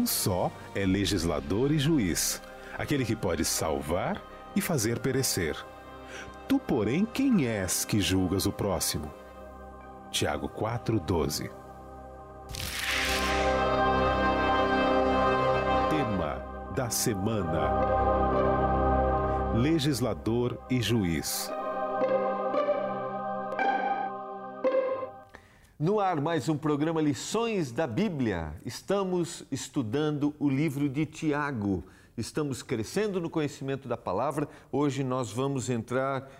não só é legislador e juiz, aquele que pode salvar e fazer perecer. Tu, porém, quem és que julgas o próximo? Tiago 4:12. Tema da semana: legislador e juiz. No ar, mais um programa Lições da Bíblia. Estamos estudando o livro de Tiago. Estamos crescendo no conhecimento da palavra. Hoje nós vamos entrar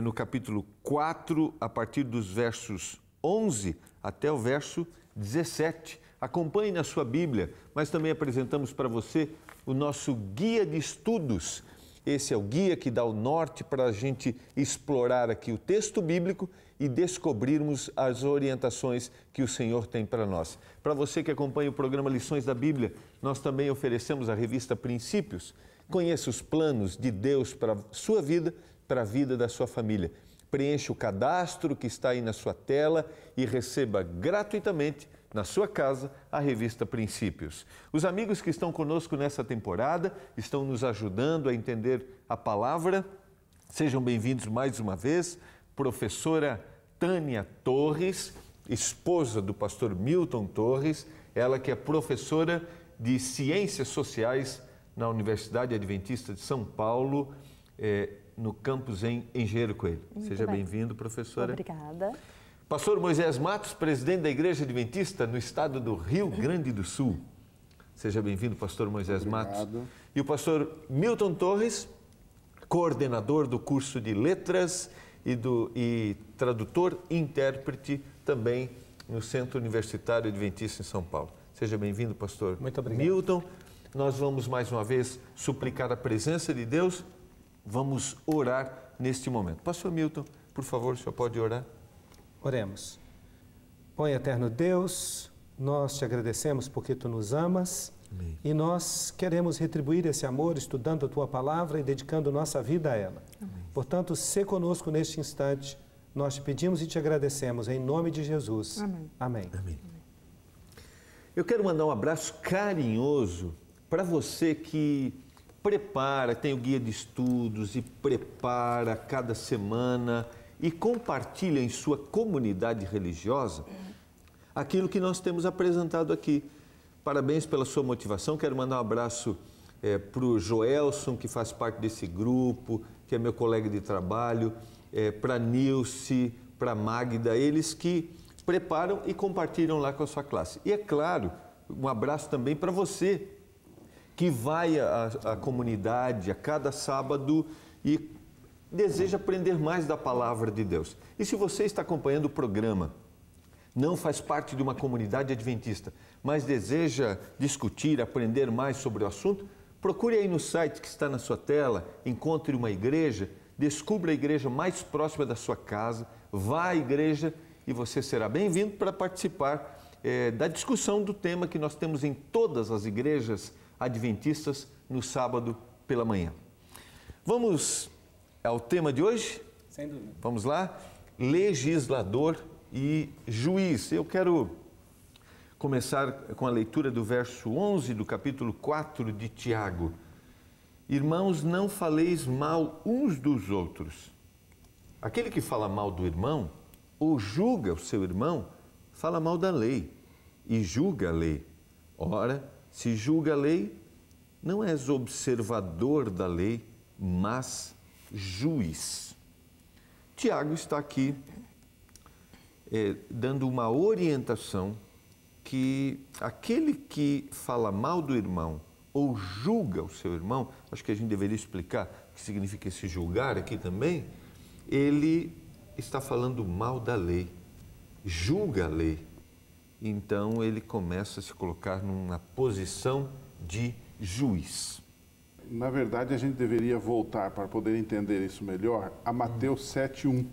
no capítulo 4, a partir dos versos 11 até o verso 17. Acompanhe na sua Bíblia, mas também apresentamos para você o nosso guia de estudos. Esse é o guia que dá o norte para a gente explorar aqui o texto bíblico e descobrirmos as orientações que o Senhor tem para nós. Para você que acompanha o programa Lições da Bíblia, nós também oferecemos a revista Princípios. Conheça os planos de Deus para a sua vida, para a vida da sua família. Preencha o cadastro que está aí na sua tela e receba gratuitamente na sua casa a revista Princípios. Os amigos que estão conosco nessa temporada estão nos ajudando a entender a palavra. Sejam bem-vindos mais uma vez. Professora Tânia Torres, esposa do pastor Milton Torres, ela que é professora de Ciências Sociais na Universidade Adventista de São Paulo, no campus em Engenheiro Coelho. Seja bem-vindo, professora. Obrigada. Pastor Moisés Matos, presidente da Igreja Adventista no estado do Rio Grande do Sul. Seja bem-vindo, pastor Moisés Matos. E o pastor Milton Torres, coordenador do curso de Letras e tradutor e intérprete também no Centro Universitário Adventista em São Paulo. Seja bem-vindo, pastor. Muito obrigado. Milton, nós vamos mais uma vez suplicar a presença de Deus. Vamos orar neste momento. Pastor Milton, por favor, o senhor pode orar? Oremos. Pai eterno Deus, nós te agradecemos porque tu nos amas. Amém. E nós queremos retribuir esse amor estudando a tua palavra e dedicando nossa vida a ela. Amém. Portanto, se conosco neste instante, nós te pedimos e te agradecemos em nome de Jesus. Amém. Amém. Amém. Eu quero mandar um abraço carinhoso para você que prepara, tem o guia de estudos e prepara cada semana e compartilha em sua comunidade religiosa aquilo que nós temos apresentado aqui. Parabéns pela sua motivação. Quero mandar um abraço para o Joelson, que faz parte desse grupo, que é meu colega de trabalho, para a Nilce, para a Magda, eles que preparam e compartilham lá com a sua classe. E é claro, um abraço também para você, que vai à comunidade a cada sábado e deseja aprender mais da palavra de Deus. E se você está acompanhando o programa, não faz parte de uma comunidade adventista, mas deseja discutir, aprender mais sobre o assunto, procure aí no site que está na sua tela, encontre uma igreja, descubra a igreja mais próxima da sua casa, vá à igreja e você será bem-vindo para participar da discussão do tema que nós temos em todas as igrejas adventistas no sábado pela manhã. Vamos ao tema de hoje? Sem dúvida. Vamos lá? Legislador e juiz. Eu quero começar com a leitura do verso 11 do capítulo 4 de Tiago. Irmãos, não faleis mal uns dos outros. Aquele que fala mal do irmão ou julga o seu irmão, fala mal da lei e julga a lei. Ora, se julga a lei, não és observador da lei, mas juiz. Tiago está aqui dando uma orientação que aquele que fala mal do irmão ou julga o seu irmão, acho que a gente deveria explicar o que significa esse julgar aqui também, ele está falando mal da lei, julga a lei. Então ele começa a se colocar numa posição de juiz. Na verdade, a gente deveria voltar, para poder entender isso melhor, a Mateus 7:1,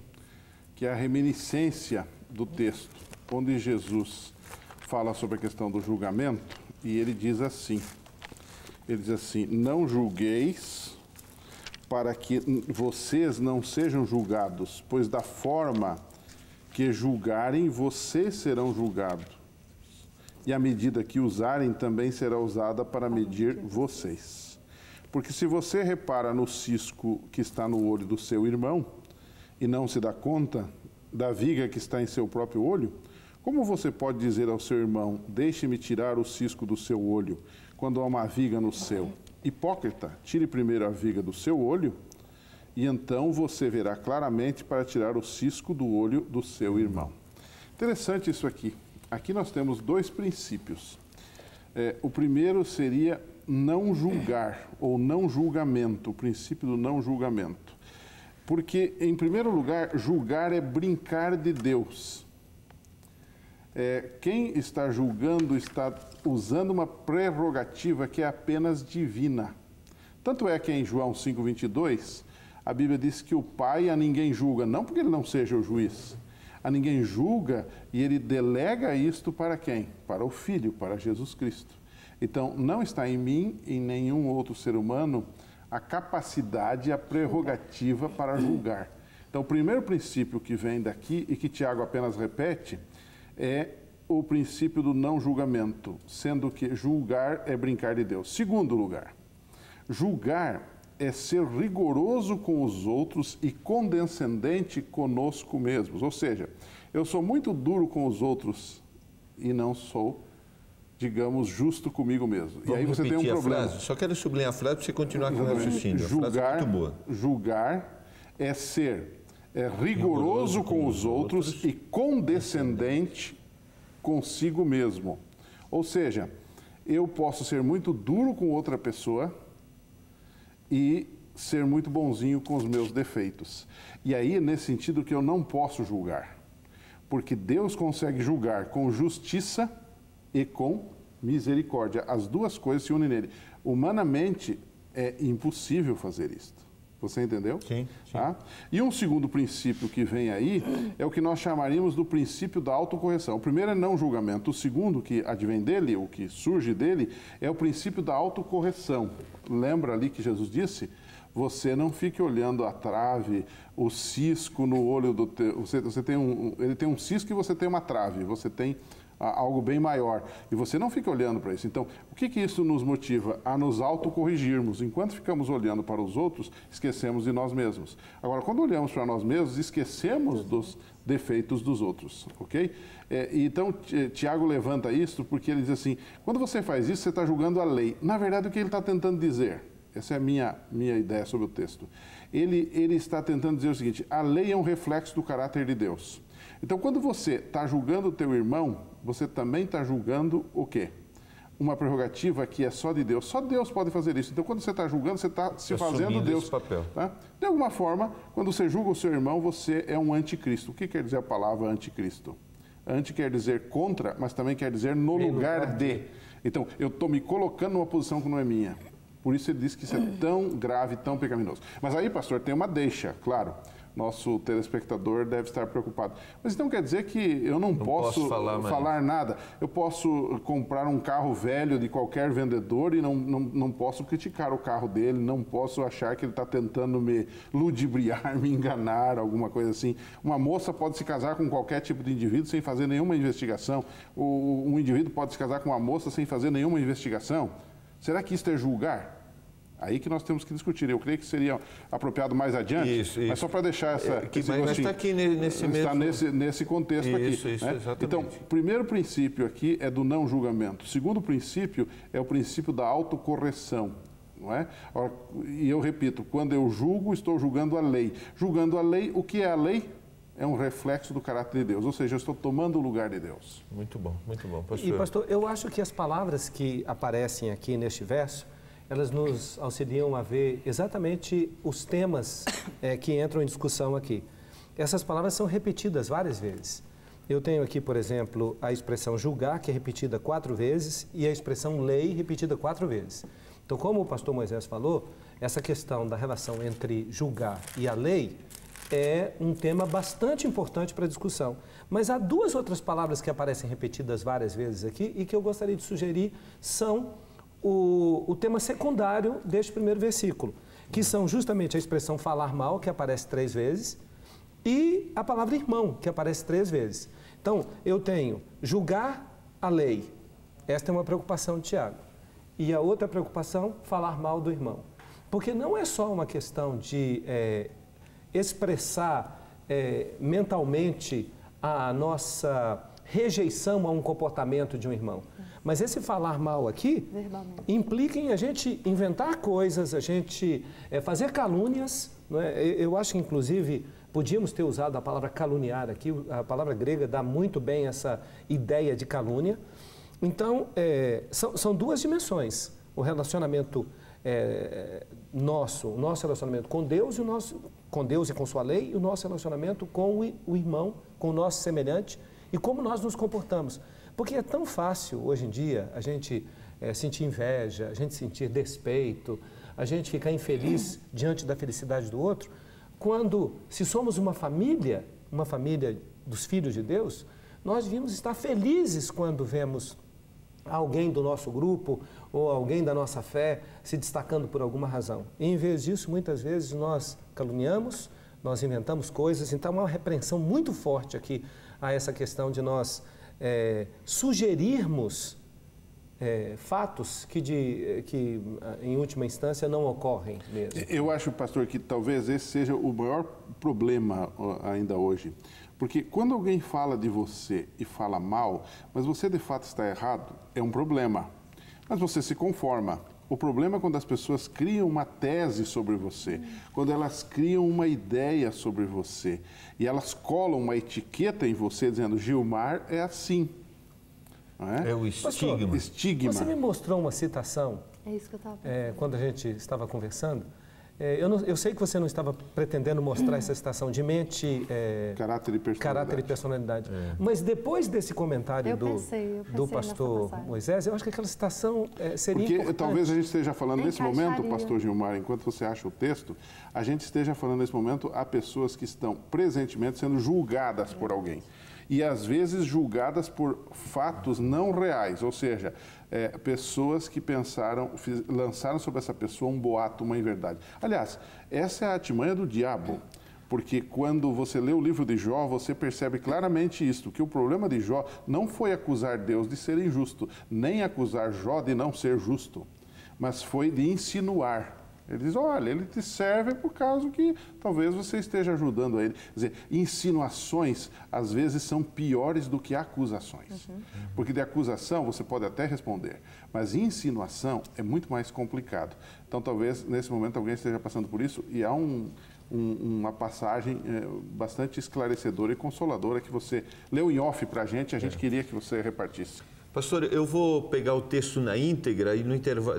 que é a reminiscência do texto, onde Jesus fala sobre a questão do julgamento, e ele diz assim, não julgueis para que vocês não sejam julgados, pois da forma que julgarem, vocês serão julgados. e a medida que usarem também será usada para medir vocês. Porque se você repara no cisco que está no olho do seu irmão e não se dá conta da viga que está em seu próprio olho, como você pode dizer ao seu irmão, deixe-me tirar o cisco do seu olho, quando há uma viga no seu? Hipócrita, tire primeiro a viga do seu olho, e então você verá claramente para tirar o cisco do olho do seu irmão. Interessante isso aqui. Aqui nós temos dois princípios. O primeiro seria não julgar, ou não julgamento, o princípio do não julgamento. Porque, em primeiro lugar, julgar é brincar de Deus. Quem está julgando está usando uma prerrogativa que é apenas divina. Tanto é que em João 5:22, a Bíblia diz que o Pai a ninguém julga, não porque ele não seja o juiz, a ninguém julga e ele delega isto para quem? Para o Filho, para Jesus Cristo. Então, não está em mim e em nenhum outro ser humano a capacidade, a prerrogativa para julgar. Então, o primeiro princípio que vem daqui e que Tiago apenas repete é o princípio do não julgamento, sendo que julgar é brincar de Deus. Segundo lugar, julgar é ser rigoroso com os outros e condescendente conosco mesmos. Ou seja, eu sou muito duro com os outros e não sou, digamos, justo comigo mesmo. Vamos e aí você tem um problema. Frase. Só quero sublinhar a frase para você continuar com o raciocínio. Julgar é ser rigoroso com os outros e condescendente consigo mesmo. Ou seja, eu posso ser muito duro com outra pessoa e ser muito bonzinho com os meus defeitos. E aí é nesse sentido que eu não posso julgar. Porque Deus consegue julgar com justiça e com misericórdia. As duas coisas se unem nele. Humanamente é impossível fazer isto. Você entendeu? Sim. Tá? E um segundo princípio que vem aí é o que nós chamaríamos do princípio da autocorreção. O primeiro é não julgamento. O segundo, que advém dele, o que surge dele, é o princípio da autocorreção. Lembra ali que Jesus disse? Você não fique olhando a trave, o cisco no olho do teu... Ele tem um cisco e você tem uma trave. Você tem algo bem maior. E você não fica olhando para isso. Então, o que isso nos motiva? A nos autocorrigirmos. Enquanto ficamos olhando para os outros, esquecemos de nós mesmos. Agora, quando olhamos para nós mesmos, esquecemos dos defeitos dos outros, ok? Então, Tiago levanta isso porque ele diz assim, quando você faz isso, você está julgando a lei. Na verdade, o que ele está tentando dizer? Essa é a minha ideia sobre o texto. Ele está tentando dizer o seguinte, a lei é um reflexo do caráter de Deus. Então, quando você está julgando o teu irmão, você também está julgando o quê? Uma prerrogativa que é só de Deus. Só Deus pode fazer isso. Então, quando você está julgando, você está se fazendo Deus. Esse papel. Tá? De alguma forma, quando você julga o seu irmão, você é um anticristo. O que quer dizer a palavra anticristo? Anti quer dizer contra, mas também quer dizer no lugar de. Então, eu estou me colocando numa posição que não é minha. Por isso ele diz que isso é tão grave, tão pecaminoso. Mas aí, pastor, tem uma deixa, claro. Nosso telespectador deve estar preocupado. Mas então quer dizer que eu não posso falar nada? Eu posso comprar um carro velho de qualquer vendedor e não posso criticar o carro dele, não posso achar que ele está tentando me ludibriar, me enganar, alguma coisa assim. Uma moça pode se casar com qualquer tipo de indivíduo sem fazer nenhuma investigação. Um indivíduo pode se casar com uma moça sem fazer nenhuma investigação. Será que isso é julgar? Aí que nós temos que discutir. Eu creio que seria apropriado mais adiante, isso. Mas só para deixar mas está aqui nesse mesmo... Está nesse contexto aqui. Isso, né? exatamente. Então, o primeiro princípio aqui é do não julgamento. O segundo princípio é o princípio da autocorreção. Não é? E eu repito, quando eu julgo, estou julgando a lei. Julgando a lei, o que é a lei? É um reflexo do caráter de Deus, ou seja, eu estou tomando o lugar de Deus. Muito bom, pastor. E, pastor, eu acho que as palavras que aparecem aqui neste verso, elas nos auxiliam a ver exatamente os temas que entram em discussão aqui. Essas palavras são repetidas várias vezes. Eu tenho aqui, por exemplo, a expressão julgar, que é repetida 4 vezes, e a expressão lei, repetida 4 vezes. Então, como o pastor Moisés falou, essa questão da relação entre julgar e a lei é um tema bastante importante para a discussão. Mas há 2 outras palavras que aparecem repetidas várias vezes aqui e que eu gostaria de sugerir são o tema secundário deste primeiro versículo, que são justamente a expressão falar mal, que aparece 3 vezes, e a palavra irmão, que aparece 3 vezes. Então, eu tenho julgar a lei, Esta é uma preocupação de Tiago. E a outra preocupação, falar mal do irmão. Porque não é só uma questão de expressar mentalmente a nossa rejeição a um comportamento de um irmão. Mas esse falar mal aqui implica em a gente inventar coisas, a gente fazer calúnias. Não é? Eu acho que, inclusive, podíamos ter usado a palavra caluniar aqui. A palavra grega dá muito bem essa ideia de calúnia. Então, são duas dimensões. O relacionamento nosso, o nosso relacionamento com Deus, com Deus e com sua lei, e o nosso relacionamento com o irmão, com o nosso semelhante, e como nós nos comportamos. Porque é tão fácil, hoje em dia, a gente sentir inveja, a gente sentir despeito, a gente ficar infeliz diante da felicidade do outro, quando, se somos uma família dos filhos de Deus, nós devíamos estar felizes quando vemos alguém do nosso grupo ou alguém da nossa fé se destacando por alguma razão. E, em vez disso, muitas vezes nós caluniamos, nós inventamos coisas. Então, há uma repreensão muito forte aqui a essa questão de nós sugerirmos fatos que, em última instância, não ocorrem mesmo. Eu acho, pastor, que talvez esse seja o maior problema ainda hoje. Porque quando alguém fala de você e fala mal, mas você de fato está errado, é um problema. Mas você se conforma. O problema é quando as pessoas criam uma tese sobre você, quando elas criam uma ideia sobre você e elas colam uma etiqueta em você dizendo Gilmar é assim. Não é? É o estigma. Pastor, estigma. Você me mostrou uma citação Isso que eu estava pensando. quando a gente estava conversando. Eu sei que você não estava pretendendo mostrar essa citação de mente, caráter e personalidade. Mas depois desse comentário Eu do pensei pastor Moisés, eu acho que aquela citação seria Porque importante. talvez a gente esteja falando nesse momento, Encaixaria. pastor Gilmar, enquanto você acha o texto, a gente esteja falando nesse momento a pessoas que estão presentemente sendo julgadas por alguém. E às vezes julgadas por fatos não reais, ou seja, pessoas que lançaram sobre essa pessoa um boato, uma inverdade. Aliás, essa é a artimanha do diabo, porque quando você lê o livro de Jó, você percebe claramente isso, que o problema de Jó não foi acusar Deus de ser injusto, nem acusar Jó de não ser justo, mas foi de insinuar. Ele diz, olha, ele te serve por causa que talvez você esteja ajudando a ele. Quer dizer, insinuações, às vezes, são piores do que acusações. Porque de acusação você pode até responder, mas insinuação é muito mais complicado. Então, talvez, nesse momento, alguém esteja passando por isso e há uma passagem bastante esclarecedora e consoladora que você leu em off para a gente queria que você repartisse. Pastor, eu vou pegar o texto na íntegra e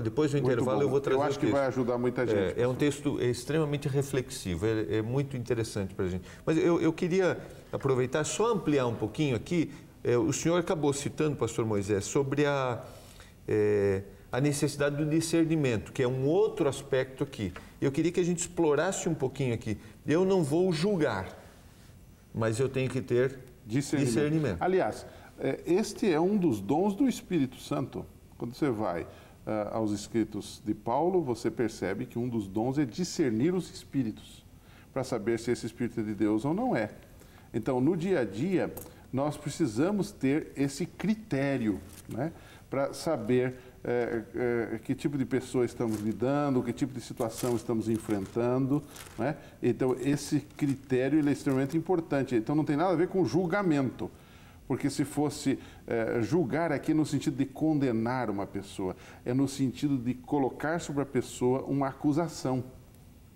depois do intervalo eu vou trazer o texto. Eu acho que vai ajudar muita gente. É um texto extremamente reflexivo, é muito interessante para a gente. Mas eu queria aproveitar, só ampliar um pouquinho aqui. O senhor acabou citando, pastor Moisés, sobre a necessidade do discernimento, que é um outro aspecto aqui. Eu queria que a gente explorasse um pouquinho aqui. Eu não vou julgar, mas eu tenho que ter discernimento. Aliás, este é um dos dons do Espírito Santo. Quando você vai aos escritos de Paulo, você percebe que um dos dons é discernir os espíritos, para saber se esse espírito é de Deus ou não é. Então, no dia a dia, nós precisamos ter esse critério, né, para saber que tipo de pessoa estamos lidando, que tipo de situação estamos enfrentando, né? Então, esse critério ele é extremamente importante. Então, não tem nada a ver com julgamento. Porque se fosse julgar aqui no sentido de condenar uma pessoa, é no sentido de colocar sobre a pessoa uma acusação.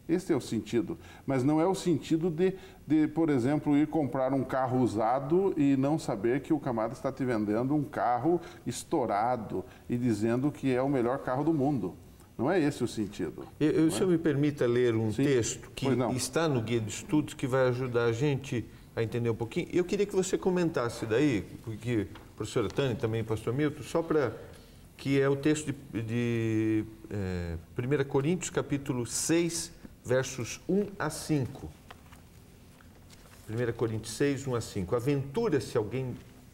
Esse é o sentido. Mas não é o sentido de, por exemplo, ir comprar um carro usado e não saber que o camarada está te vendendo um carro estourado e dizendo que é o melhor carro do mundo. Não é esse o sentido. O senhor me permita ler um texto que está no Guia de Estudos que vai ajudar a gente a entender um pouquinho. Eu queria que você comentasse daí, porque a professora Tânia, também o pastor Milton, só para que é o texto de 1 Coríntios, capítulo 6, versos 1 a 5. 1 Coríntios 6, 1 a 5. Aventura-se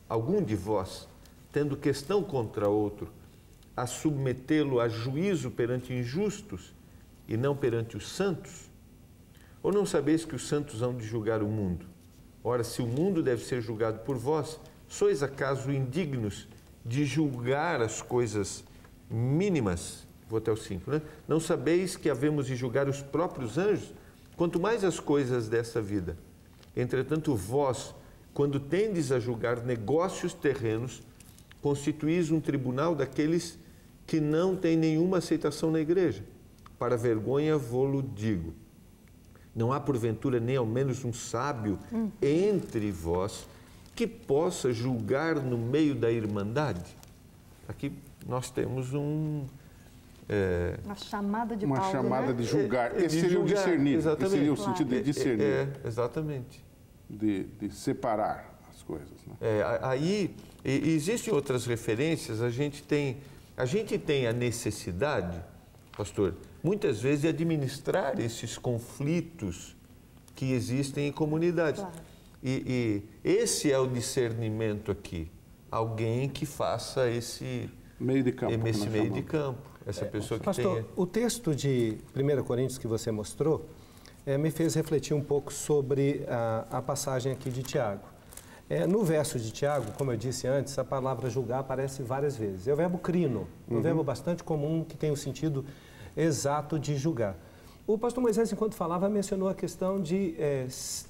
algum de vós, tendo questão contra outro, a submetê-lo a juízo perante injustos e não perante os santos? Ou não sabeis que os santos hão de julgar o mundo? Ora, se o mundo deve ser julgado por vós, sois acaso indignos de julgar as coisas mínimas. Vou até o 5, né? Não sabeis que havemos de julgar os próprios anjos? Quanto mais as coisas desta vida. Entretanto, vós, quando tendes a julgar negócios terrenos, constituís um tribunal daqueles que não têm nenhuma aceitação na igreja. Para vergonha vô-lo digo. Não há porventura nem ao menos um sábio entre vós que possa julgar no meio da irmandade? Aqui nós temos uma chamada de uma Paulo, chamada né? de julgar. De Esse seria o julgar, discernir. exatamente. Esse seria o sentido de discernir. Exatamente. De separar as coisas. Né? Aí existem outras referências. A gente tem a necessidade, pastor, muitas vezes de administrar esses conflitos que existem em comunidades. Claro. E esse é o discernimento aqui. Alguém que faça esse Meio de campo. esse meio de campo. Essa pessoa que Pastor, tenha... o texto de 1 Coríntios que você mostrou me fez refletir um pouco sobre a passagem aqui de Tiago. No verso de Tiago, como eu disse antes, a palavra julgar aparece várias vezes. É o verbo crino, um verbo bastante comum que tem o sentido exato de julgar. O pastor Moisés, enquanto falava, mencionou a questão de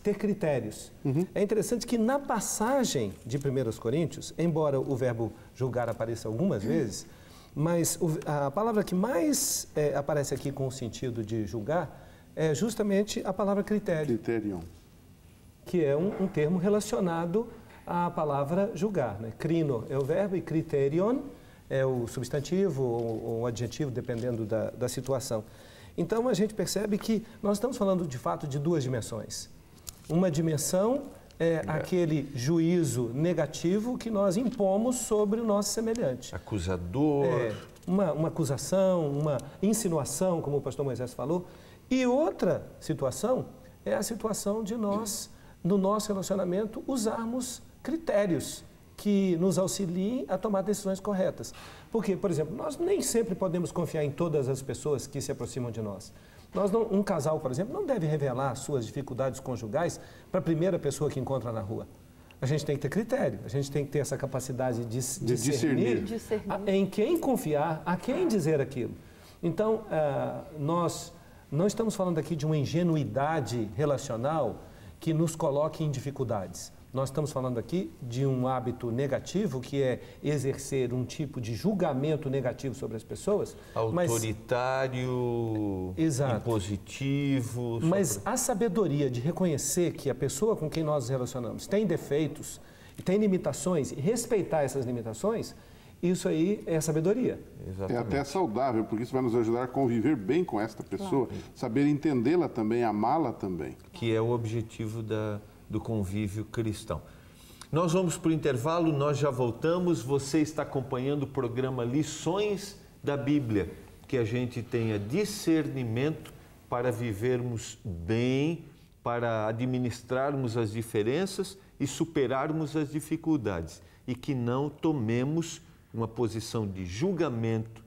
ter critérios. É interessante que na passagem de 1 Coríntios, embora o verbo julgar apareça algumas vezes, mas a palavra que mais aparece aqui com o sentido de julgar é justamente a palavra critério. Criterion. Que é um termo relacionado à palavra julgar. Né? Crino é o verbo e criterion é o substantivo ou o adjetivo, dependendo da situação. Então, a gente percebe que nós estamos falando, de fato, de duas dimensões. Uma dimensão é aquele juízo negativo que nós impomos sobre o nosso semelhante. Acusador. Uma acusação, uma insinuação, como o pastor Moisés falou. E outra situação é a situação de nós, no nosso relacionamento, usarmos critérios que nos auxiliem a tomar decisões corretas. Porque, por exemplo, nós nem sempre podemos confiar em todas as pessoas que se aproximam de nós. Um casal, por exemplo, não deve revelar suas dificuldades conjugais para a primeira pessoa que encontra na rua. A gente tem que ter critério, a gente tem que ter essa capacidade de discernir em quem confiar, a quem dizer aquilo. Então, nós não estamos falando aqui de uma ingenuidade relacional que nos coloque em dificuldades. Nós estamos falando aqui de um hábito negativo, que é exercer um tipo de julgamento negativo sobre as pessoas. Autoritário, impositivo. Mas a sabedoria de reconhecer que a pessoa com quem nós nos relacionamos tem defeitos, tem limitações, e respeitar essas limitações, isso aí é sabedoria. Exatamente. É até saudável, porque isso vai nos ajudar a conviver bem com esta pessoa, saber entendê-la também, amá-la também. Que é o objetivo do convívio cristão. Nós vamos para o intervalo, nós já voltamos. Você está acompanhando o programa Lições da Bíblia, que a gente tenha discernimento para vivermos bem, para administrarmos as diferenças e superarmos as dificuldades, e que não tomemos uma posição de julgamento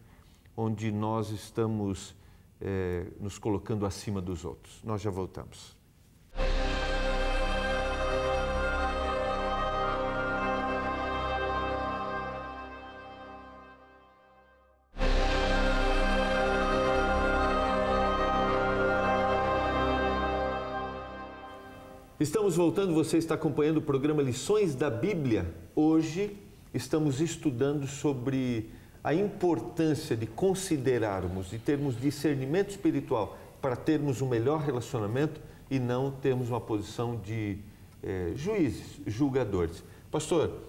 onde nós estamos nos colocando acima dos outros. Nós já voltamos. Estamos voltando, você está acompanhando o programa Lições da Bíblia. Hoje estamos estudando sobre a importância de considerarmos e termos discernimento espiritual para termos um melhor relacionamento e não termos uma posição de juízes, julgadores. Pastor,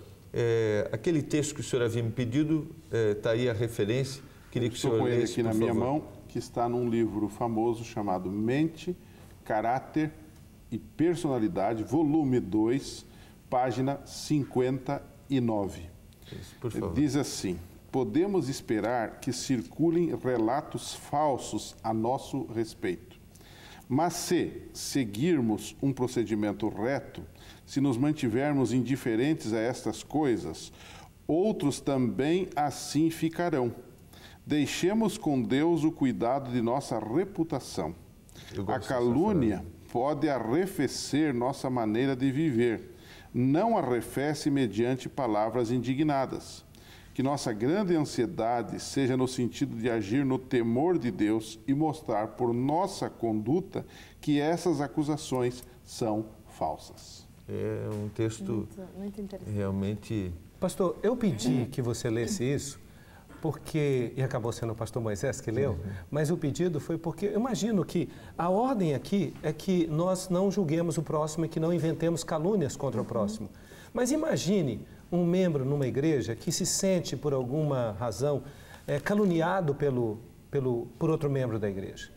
aquele texto que o senhor havia me pedido, está aí a referência. Queria que o senhor lesse, aqui na minha mão, que está num livro famoso chamado Mente, Caráter e Personalidade, volume 2, página 59. Por favor. Diz assim: podemos esperar que circulem relatos falsos a nosso respeito. Mas se seguirmos um procedimento reto, se nos mantivermos indiferentes a estas coisas, outros também assim ficarão. Deixemos com Deus o cuidado de nossa reputação. A calúnia pode arrefecer nossa maneira de viver. Não arrefece mediante palavras indignadas. Que nossa grande ansiedade seja no sentido de agir no temor de Deus e mostrar por nossa conduta que essas acusações são falsas. É um texto muito interessante. realmente... Pastor, eu pedi que você lesse isso, porque, e acabou sendo o pastor Moisés que leu, mas o pedido foi porque eu imagino que a ordem aqui é que nós não julguemos o próximo e que não inventemos calúnias contra o próximo. Mas imagine um membro numa igreja que se sente, por alguma razão, caluniado por outro membro da igreja.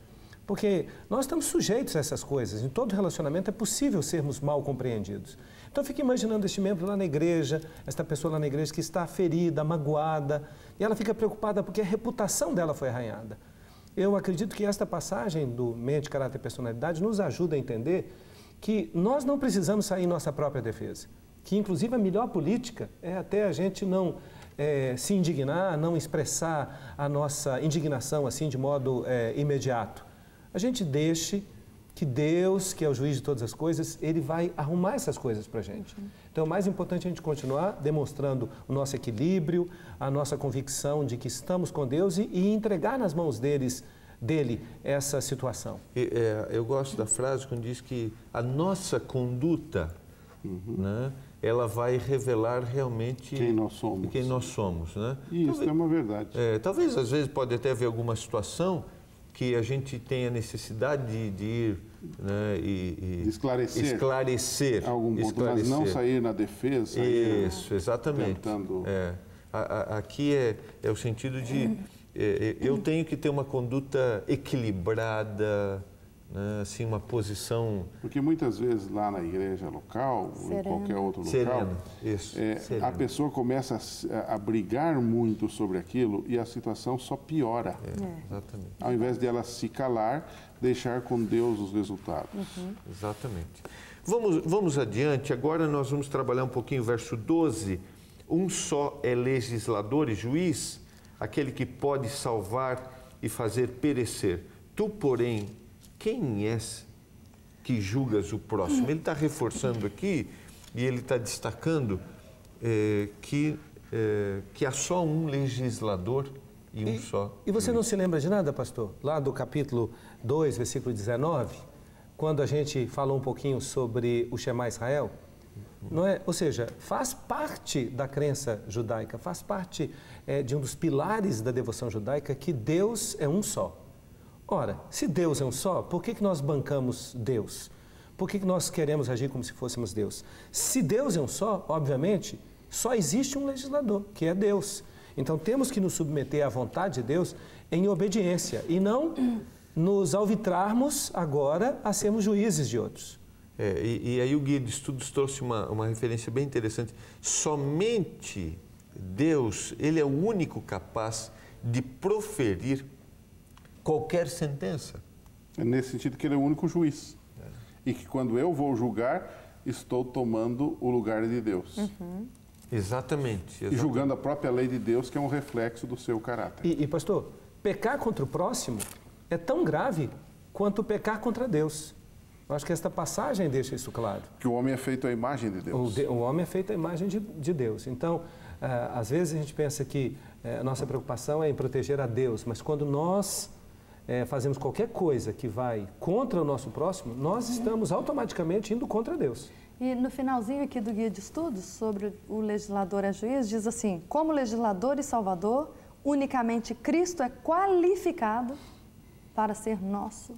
Porque nós estamos sujeitos a essas coisas. Em todo relacionamento é possível sermos mal compreendidos. Então, eu fico imaginando este membro lá na igreja, esta pessoa lá na igreja que está ferida, magoada, e ela fica preocupada porque a reputação dela foi arranhada. Eu acredito que esta passagem do Mente, Caráter e Personalidade nos ajuda a entender que nós não precisamos sair em nossa própria defesa. Que, inclusive, a melhor política é até a gente não se indignar, não expressar a nossa indignação assim de modo imediato. A gente deixe que Deus, que é o juiz de todas as coisas, Ele vai arrumar essas coisas para a gente. Então, é mais importante a gente continuar demonstrando o nosso equilíbrio, a nossa convicção de que estamos com Deus e entregar nas mãos dele essa situação. Eu gosto da frase quando diz que a nossa conduta, né, ela vai revelar realmente quem nós somos. Quem nós somos, né? E isso é uma verdade. Talvez, às vezes, pode até haver alguma situação que a gente tenha necessidade de ir, né, e esclarecer algum ponto, mas não sair na defesa. Isso, exatamente. Tentando... Aqui é o sentido de eu tenho que ter uma conduta equilibrada, né, assim, uma posição... Porque muitas vezes lá na igreja local, ou em qualquer outro local, a pessoa começa a brigar muito sobre aquilo e a situação só piora. Exatamente. Ao invés de ela se calar, deixar com Deus os resultados. Exatamente. Vamos adiante. Agora nós vamos trabalhar um pouquinho o verso 12. Um só é legislador e juiz, aquele que pode salvar e fazer perecer. Tu, porém, quem és que julgas o próximo? Ele está reforçando aqui e ele está destacando que há só um legislador e um só. E você não se lembra de nada, pastor? Lá do capítulo 2, versículo 19, quando a gente falou um pouquinho sobre o Shema Israel, não é? Ou seja, faz parte da crença judaica, faz parte de um dos pilares da devoção judaica que Deus é um só. Ora, se Deus é um só, por que nós bancamos Deus? Por que nós queremos agir como se fôssemos Deus? Se Deus é um só, obviamente, só existe um legislador, que é Deus. Então, temos que nos submeter à vontade de Deus em obediência e não nos alvitrarmos agora a sermos juízes de outros. E aí o Guia de Estudos trouxe uma referência bem interessante. Somente Deus, Ele é o único capaz de proferir qualquer sentença. É nesse sentido que Ele é o único juiz. E que quando eu vou julgar, estou tomando o lugar de Deus. Exatamente. E julgando a própria lei de Deus, que é um reflexo do seu caráter. E pastor, pecar contra o próximo é tão grave quanto pecar contra Deus. Eu acho que esta passagem deixa isso claro. Que o homem é feito à imagem de Deus. O homem é feito à imagem de Deus. Então, às vezes a gente pensa que a nossa preocupação é em proteger a Deus, mas quando nós fazemos qualquer coisa que vai contra o nosso próximo, nós estamos automaticamente indo contra Deus. E no finalzinho aqui do Guia de Estudos, sobre o legislador a juiz, diz assim: como legislador e salvador, unicamente Cristo é qualificado para ser nosso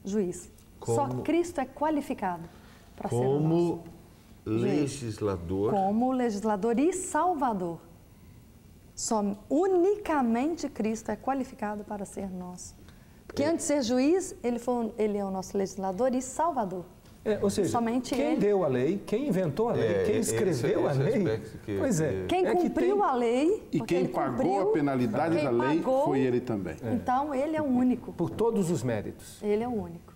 juiz. Só Cristo é qualificado para ser o nosso legislador. Como legislador e salvador. Unicamente Cristo é qualificado para ser nosso. Porque antes de ser juiz, ele é o nosso legislador e salvador. Ou seja, somente quem deu a lei, quem inventou a lei, quem escreveu a lei, quem cumpriu a lei, e quem pagou a penalidade da lei foi ele também. Então, ele é o único. Por todos os méritos. Ele é o único.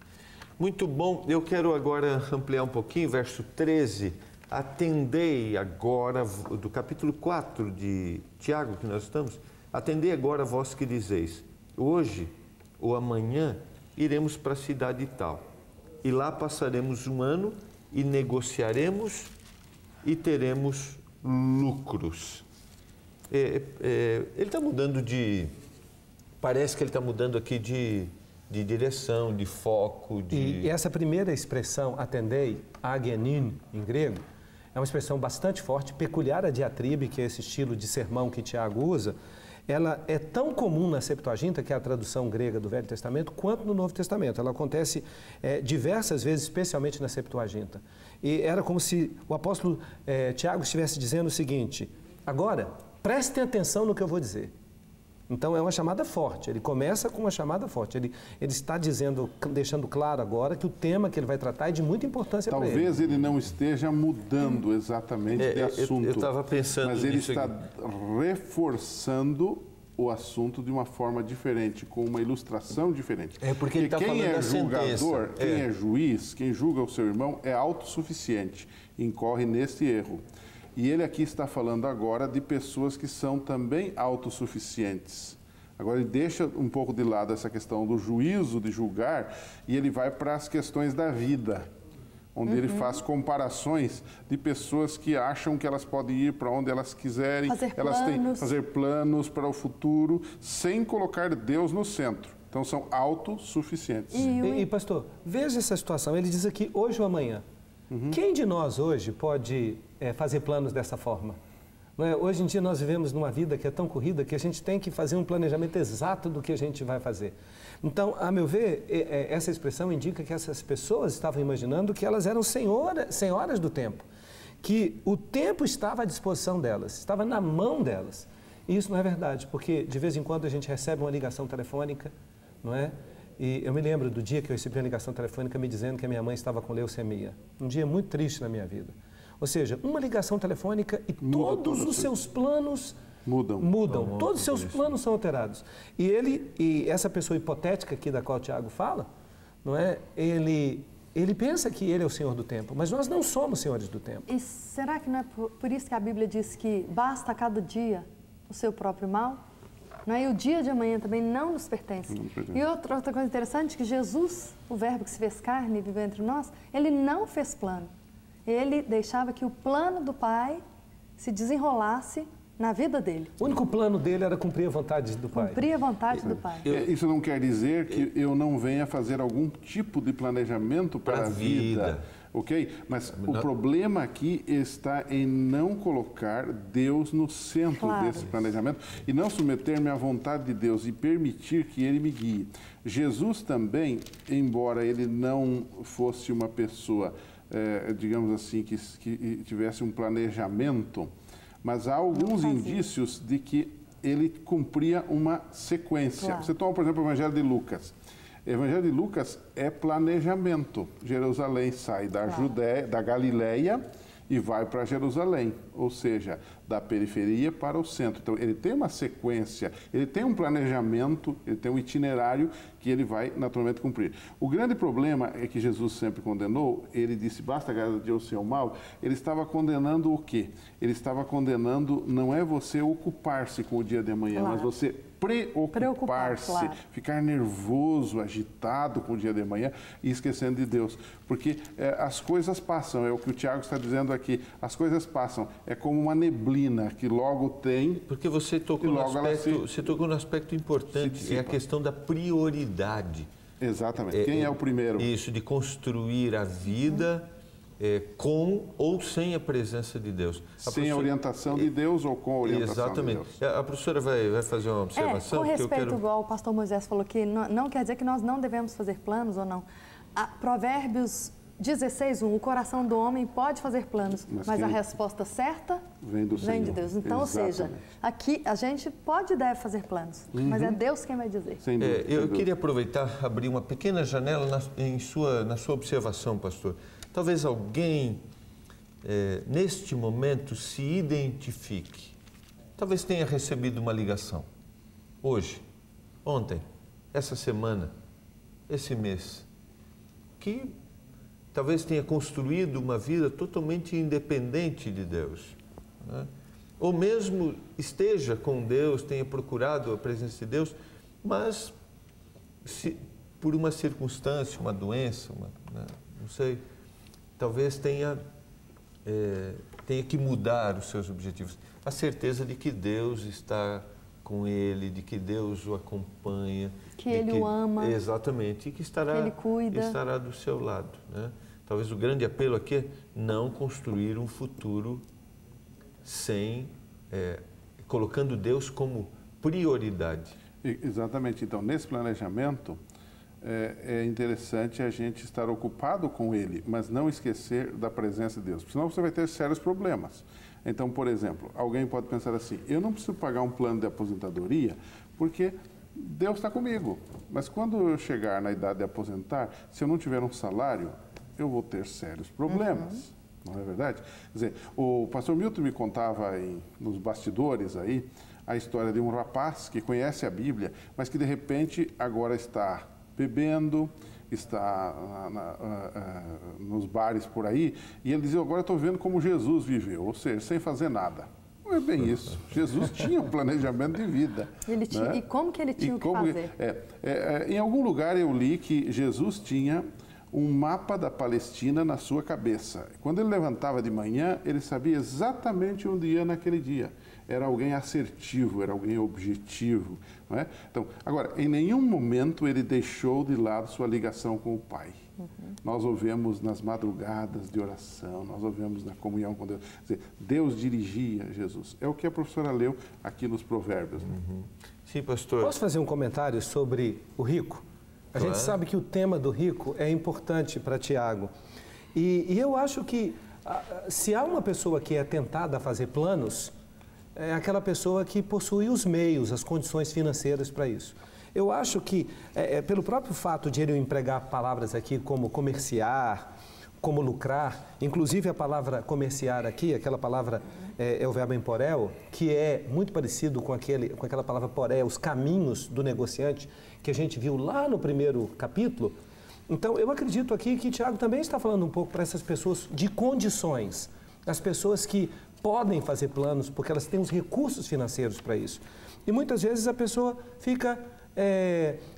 Muito bom. Eu quero agora ampliar um pouquinho, verso 13. Atendei agora, do capítulo 4 de Tiago, que nós estamos, atendei agora vós que dizeis, hoje ou amanhã iremos para a cidade tal, e lá passaremos um ano e negociaremos e teremos lucros. Ele está mudando parece que ele está mudando aqui de direção, de foco. E essa primeira expressão, atendei, agenin, em grego, é uma expressão bastante forte, peculiar a diatribe, que é esse estilo de sermão que Tiago usa. Ela é tão comum na Septuaginta, que é a tradução grega do Velho Testamento, quanto no Novo Testamento. Ela acontece diversas vezes, especialmente na Septuaginta. E era como se o apóstolo Tiago estivesse dizendo o seguinte: agora, prestem atenção no que eu vou dizer. Então é uma chamada forte, ele começa com uma chamada forte. Ele está deixando claro agora que o tema que ele vai tratar é de muita importância para ele. Talvez ele não esteja mudando exatamente de assunto. Eu estava pensando mas ele nisso está aqui. reforçando o assunto de uma forma diferente, com uma ilustração diferente. Porque ele está falando da julgador, sentença. quem é juiz, quem julga o seu irmão, é autossuficiente, incorre nesse erro. E ele aqui está falando agora de pessoas que são também autossuficientes. Agora ele deixa um pouco de lado essa questão do juízo, de julgar, e ele vai para as questões da vida, onde ele faz comparações de pessoas que acham que elas podem ir para onde elas quiserem, elas têm que fazer planos para o futuro, sem colocar Deus no centro. Então são autossuficientes. E pastor, veja essa situação, ele diz aqui hoje ou amanhã. Quem de nós hoje pode fazer planos dessa forma? Não é? Hoje em dia nós vivemos numa vida que é tão corrida que a gente tem que fazer um planejamento exato do que a gente vai fazer. Então, a meu ver, essa expressão indica que essas pessoas estavam imaginando que elas eram senhoras do tempo, que o tempo estava à disposição delas, estava na mão delas. E isso não é verdade, porque de vez em quando a gente recebe uma ligação telefônica, não é? E eu me lembro do dia que eu recebi uma ligação telefônica me dizendo que a minha mãe estava com leucemia. Um dia muito triste na minha vida. Ou seja, uma ligação telefônica e todos os seus planos mudam. Todos os seus planos são alterados. E essa pessoa hipotética aqui da qual o Tiago fala, não é? Ele pensa que ele é o Senhor do tempo, mas nós não somos senhores do tempo. E será que não é por isso que a Bíblia diz que basta a cada dia o seu próprio mal? Não é? E o dia de amanhã também não nos pertence. E outra coisa interessante, que Jesus, o verbo que se fez carne e viveu entre nós, ele não fez plano. Ele deixava que o plano do Pai se desenrolasse na vida dele. O único plano dele era cumprir a vontade do Pai. Cumprir a vontade do Pai. Isso não quer dizer que eu não venha fazer algum tipo de planejamento para a vida. Ok? Mas o problema aqui está em não colocar Deus no centro desse planejamento e não submeter-me à vontade de Deus e permitir que Ele me guie. Jesus também, embora Ele não fosse uma pessoa, digamos assim, que tivesse um planejamento, mas há alguns indícios de que Ele cumpria uma sequência. Você toma, por exemplo, o Evangelho de Lucas. O Evangelho de Lucas é planejamento. Jerusalém sai da Judéia, da Galileia e vai para Jerusalém, ou seja, da periferia para o centro. Então, ele tem uma sequência, ele tem um planejamento, ele tem um itinerário que ele vai naturalmente cumprir. O grande problema é que Jesus sempre condenou, ele disse, basta cada dia o seu mal, ele estava condenando o quê? Ele estava condenando, não é você ocupar-se com o dia de amanhã, mas você preocupar-se, ficar nervoso, agitado com o dia de amanhã e esquecendo de Deus. Porque as coisas passam, é o que o Tiago está dizendo aqui, as coisas passam, é como uma neblina que logo tem... Porque você tocou no aspecto importante, é a questão da prioridade. Exatamente, quem é o primeiro? Isso, de construir a vida... com ou sem a presença de Deus. Sem a orientação de Deus ou com a orientação de Deus. A professora vai fazer uma observação? Com respeito, igual o pastor Moisés falou que não quer dizer que nós não devemos fazer planos ou não. Provérbios 16:1, o coração do homem pode fazer planos, mas a resposta certa vem de Deus. Então, ou seja, aqui a gente pode e deve fazer planos, mas é Deus quem vai dizer. Eu queria aproveitar, abrir uma pequena janela na sua observação, pastor. Talvez alguém, neste momento, se identifique. Talvez tenha recebido uma ligação. Hoje, ontem, essa semana, esse mês. Que talvez tenha construído uma vida totalmente independente de Deus. Né? Ou mesmo esteja com Deus, tenha procurado a presença de Deus, mas por uma circunstância, uma doença, não sei... talvez tenha tenha que mudar os seus objetivos. A certeza de que Deus está com ele, de que Deus o acompanha. Que ele o ama. Exatamente, e que ele cuida. Estará do seu lado, né? Talvez o grande apelo aqui é não construir um futuro colocando Deus como prioridade. Exatamente. Então, nesse planejamento, é interessante a gente estar ocupado com ele, mas não esquecer da presença de Deus, senão você vai ter sérios problemas. Então, por exemplo, alguém pode pensar assim, eu não preciso pagar um plano de aposentadoria porque Deus está comigo, mas quando eu chegar na idade de aposentar, se eu não tiver um salário, eu vou ter sérios problemas. Não é verdade? Quer dizer, o pastor Milton me contava nos bastidores aí a história de um rapaz que conhece a Bíblia, mas que de repente agora está bebendo, está nos bares por aí, e ele dizia, agora eu estou vendo como Jesus viveu, ou seja, sem fazer nada. Não é bem isso. Jesus tinha um planejamento de vida. Ele tinha, né? E como que ele tinha o que fazer? Em algum lugar eu li que Jesus tinha um mapa da Palestina na sua cabeça. Quando ele levantava de manhã, ele sabia exatamente onde ia naquele dia. Era alguém assertivo, era alguém objetivo. Não é? Então, agora, em nenhum momento ele deixou de lado sua ligação com o Pai. Nós o vemos nas madrugadas de oração, nós o vemos na comunhão com Deus. Quer dizer, Deus dirigia Jesus. É o que a professora leu aqui nos Provérbios. Né? Sim, pastor. Posso fazer um comentário sobre o rico? A gente sabe que o tema do rico é importante para Tiago. E eu acho que se há uma pessoa que é tentada a fazer planos, é aquela pessoa que possui os meios, as condições financeiras para isso. Eu acho que, pelo próprio fato de ele empregar palavras aqui como comerciar, como lucrar, inclusive a palavra comerciar aqui, aquela palavra é o verbo emporel, que é muito parecido com aquela palavra poré, os caminhos do negociante, que a gente viu lá no primeiro capítulo. Então, eu acredito aqui que Tiago também está falando um pouco para essas pessoas de condições, as pessoas que podem fazer planos, porque elas têm os recursos financeiros para isso. E muitas vezes a pessoa fica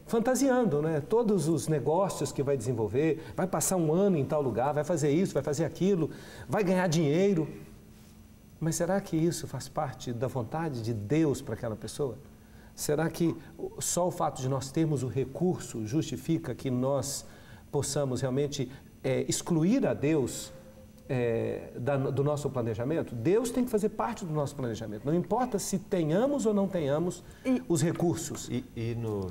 fantasiando, né? Todos os negócios que vai desenvolver, vai passar um ano em tal lugar, vai fazer isso, vai fazer aquilo, vai ganhar dinheiro. Mas será que isso faz parte da vontade de Deus para aquela pessoa? Será que só o fato de nós termos o recurso justifica que nós possamos realmente excluir a Deus do nosso planejamento? Deus tem que fazer parte do nosso planejamento. Não importa se tenhamos ou não tenhamos os recursos.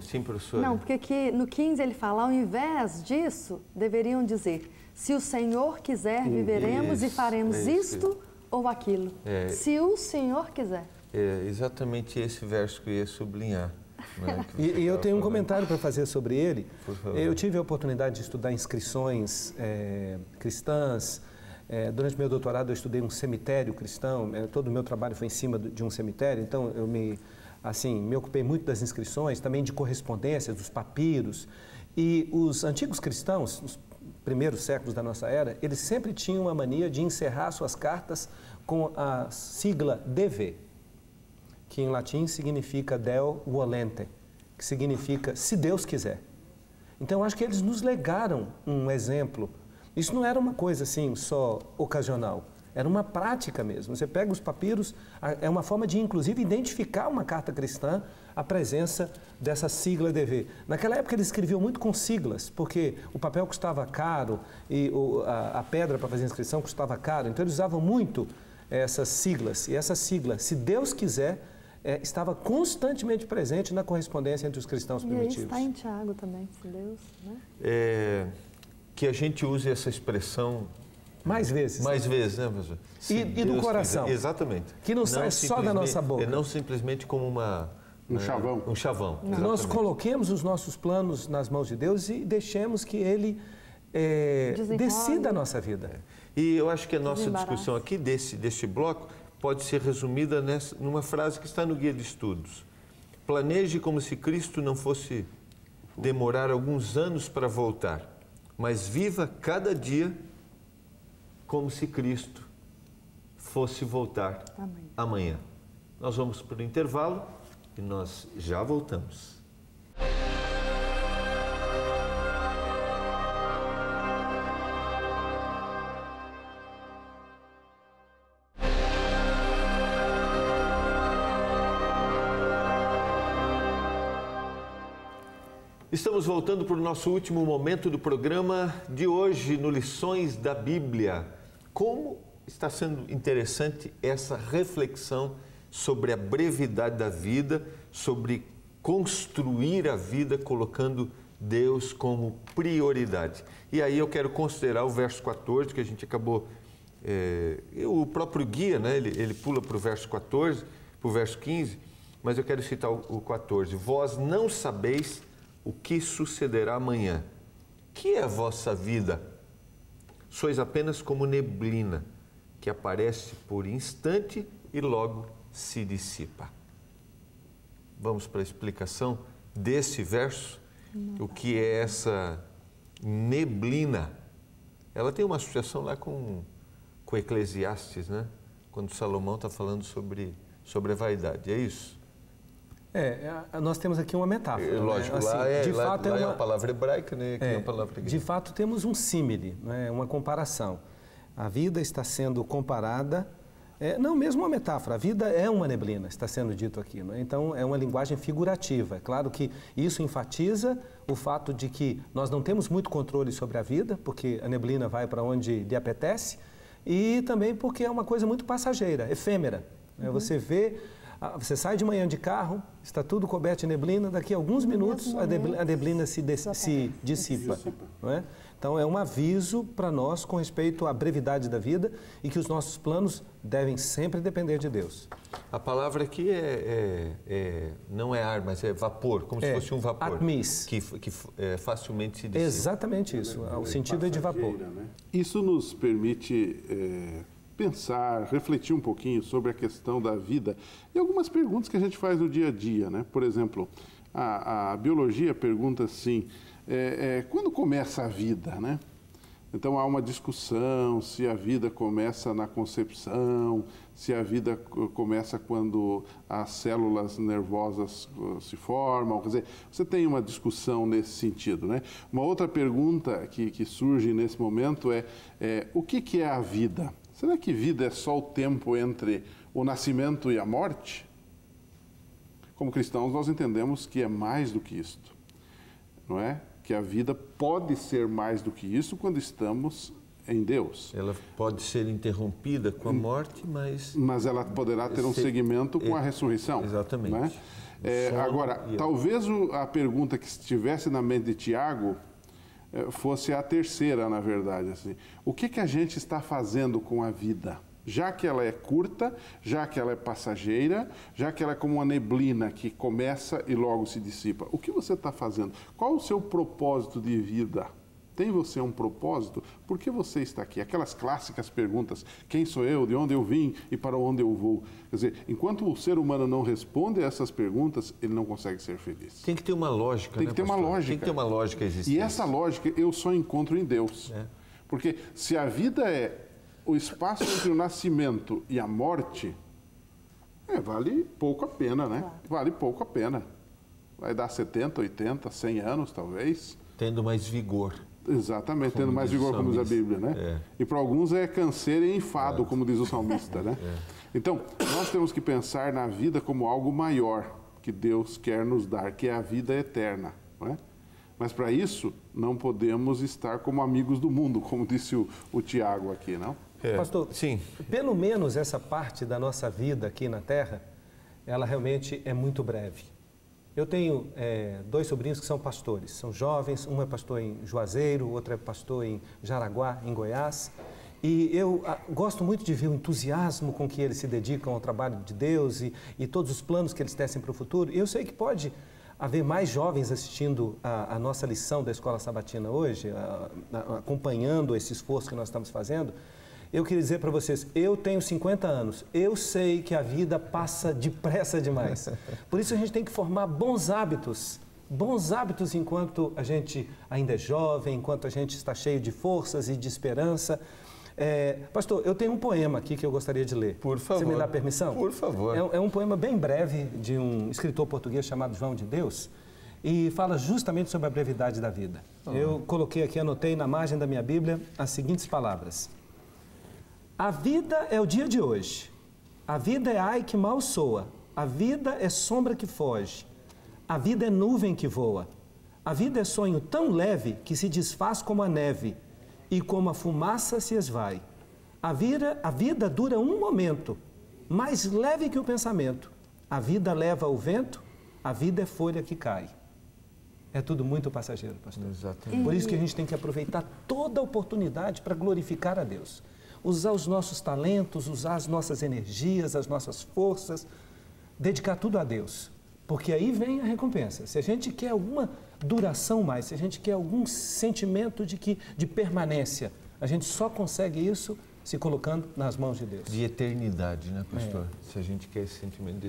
Sim, professor? Não, porque aqui no 15 ele fala, ao invés disso, deveriam dizer, se o Senhor quiser, viveremos e faremos isto ou aquilo. Se o Senhor quiser. É exatamente esse verso que eu ia sublinhar. Né, e eu tenho um comentário para fazer sobre ele. Eu tive a oportunidade de estudar inscrições cristãs. Durante meu doutorado eu estudei um cemitério cristão. Todo o meu trabalho foi em cima de um cemitério. Então eu me ocupei muito das inscrições, também de correspondências, dos papiros. E os antigos cristãos, os primeiros séculos da nossa era, eles sempre tinham a mania de encerrar suas cartas com a sigla DV, que em latim significa Deo volente, que significa se Deus quiser. Então, acho que eles nos legaram um exemplo. Isso não era uma coisa assim, só ocasional. Era uma prática mesmo. Você pega os papiros, é uma forma de, inclusive, identificar uma carta cristã, a presença dessa sigla DV. Naquela época, eles escreviam muito com siglas, porque o papel custava caro e a pedra para fazer a inscrição custava caro. Então, eles usavam muito essas siglas. E essa sigla, se Deus quiser, estava constantemente presente na correspondência entre os cristãos primitivos. E aí está em Tiago também, se Deus, né? Que a gente use essa expressão mais vezes. Mais vezes, né, professor? E do coração. Quiser. Exatamente. Que não sai só da nossa boca. Não simplesmente como um chavão. Um chavão. Nós coloquemos os nossos planos nas mãos de Deus e deixemos que Ele decida a nossa vida. E eu acho que a nossa discussão aqui deste bloco pode ser resumida numa frase que está no Guia de Estudos. Planeje como se Cristo não fosse demorar alguns anos para voltar, mas viva cada dia como se Cristo fosse voltar amanhã. Nós vamos para o intervalo e nós já voltamos. Estamos voltando para o nosso último momento do programa de hoje, no Lições da Bíblia. Como está sendo interessante essa reflexão sobre a brevidade da vida, sobre construir a vida colocando Deus como prioridade. E aí eu quero considerar o verso 14, que a gente acabou... o próprio guia, né, ele pula para o verso 14, para o verso 15, mas eu quero citar o 14. Vós não sabeis o que sucederá amanhã. Que é a vossa vida? Sois apenas como neblina, que aparece por instante e logo se dissipa. Vamos para a explicação desse verso. O que é essa neblina? Ela tem uma associação lá com Eclesiastes, né? Quando Salomão está falando sobre a vaidade, é isso? Nós temos aqui uma metáfora. Lógico, né? lá, assim, é uma palavra hebraica, né? Aqui é uma palavra grega. De fato, temos um símile, né? Uma comparação. A vida está sendo comparada, não mesmo uma metáfora, a vida é uma neblina, está sendo dito aqui. Né? Então, é uma linguagem figurativa. É claro que isso enfatiza o fato de que nós não temos muito controle sobre a vida, porque a neblina vai para onde lhe apetece, e também porque é uma coisa muito passageira, efêmera. Né? Você sai de manhã de carro, está tudo coberto de neblina, daqui a alguns minutos a neblina se dissipa. Não é? Então, é um aviso para nós com respeito à brevidade da vida e que os nossos planos devem sempre depender de Deus. A palavra aqui não é ar, mas é vapor, como se fosse um vapor. Atmis. Que facilmente se dissipa. Exatamente isso, o sentido é de vapor. Né? Isso nos permite... pensar, refletir um pouquinho sobre a questão da vida e algumas perguntas que a gente faz no dia a dia, né? Por exemplo, a biologia pergunta assim, quando começa a vida, né? Então há uma discussão se a vida começa na concepção, se a vida começa quando as células nervosas se formam, quer dizer, você tem uma discussão nesse sentido, né? Uma outra pergunta que surge nesse momento é o que é a vida? Será que vida é só o tempo entre o nascimento e a morte? Como cristãos, nós entendemos que é mais do que isto, não é? Que a vida pode ser mais do que isso quando estamos em Deus. Ela pode ser interrompida com a morte, mas ela poderá ter um segmento com a ressurreição. Exatamente. Não é? Agora, talvez a pergunta que estivesse na mente de Tiago fosse a terceira, na verdade. Assim. O que a gente está fazendo com a vida? Já que ela é curta, já que ela é passageira, já que ela é como uma neblina que começa e logo se dissipa. O que você está fazendo? Qual o seu propósito de vida? Tem você um propósito? Por que você está aqui? Aquelas clássicas perguntas, quem sou eu, de onde eu vim e para onde eu vou? Quer dizer, enquanto o ser humano não responde a essas perguntas, ele não consegue ser feliz. Tem que ter uma lógica, Tem que ter uma lógica. Tem que ter uma lógica existente. E essa lógica eu só encontro em Deus. Porque se a vida é o espaço entre o nascimento e a morte, vale pouco a pena, né? Claro. Vale pouco a pena. Vai dar 70, 80, 100 anos, talvez. Tendo mais vigor. Exatamente, tendo mais vigor, como diz a Bíblia, né? E para alguns é canseiro e enfado, como diz o salmista, né? Então, nós temos que pensar na vida como algo maior que Deus quer nos dar, que é a vida eterna, não é? Mas para isso, não podemos estar como amigos do mundo, como disse o Tiago aqui, não? Pastor, sim. Pelo menos essa parte da nossa vida aqui na Terra, ela realmente é muito breve. Eu tenho 2 sobrinhos que são pastores, são jovens, um é pastor em Juazeiro, o outro é pastor em Jaraguá, em Goiás. E eu gosto muito de ver o entusiasmo com que eles se dedicam ao trabalho de Deus e todos os planos que eles tecem para o futuro. E eu sei que pode haver mais jovens assistindo a nossa lição da Escola Sabatina hoje, acompanhando esse esforço que nós estamos fazendo. Eu queria dizer para vocês, eu tenho 50 anos, eu sei que a vida passa depressa demais. Por isso a gente tem que formar bons hábitos enquanto a gente ainda é jovem, enquanto a gente está cheio de forças e de esperança. Pastor, eu tenho um poema aqui que eu gostaria de ler. Por favor. Você me dá permissão? Por favor. É um poema bem breve de um escritor português chamado João de Deus e fala justamente sobre a brevidade da vida. Eu coloquei aqui, anotei na margem da minha Bíblia as seguintes palavras. A vida é o dia de hoje, a vida é ai que mal soa, a vida é sombra que foge, a vida é nuvem que voa, A vida é sonho tão leve que se desfaz como a neve e como a fumaça se esvai. A vida dura um momento, mais leve que o pensamento. A vida leva o vento, a vida é folha que cai. É tudo muito passageiro, pastor. Exatamente. Por isso que a gente tem que aproveitar toda a oportunidade para glorificar a Deus. Usar os nossos talentos, usar as nossas energias, as nossas forças, dedicar tudo a Deus. Porque aí vem a recompensa. Se a gente quer alguma duração mais, se a gente quer algum sentimento de permanência, a gente só consegue isso se colocando nas mãos de Deus. De eternidade, né, pastor? Se a gente quer esse sentimento,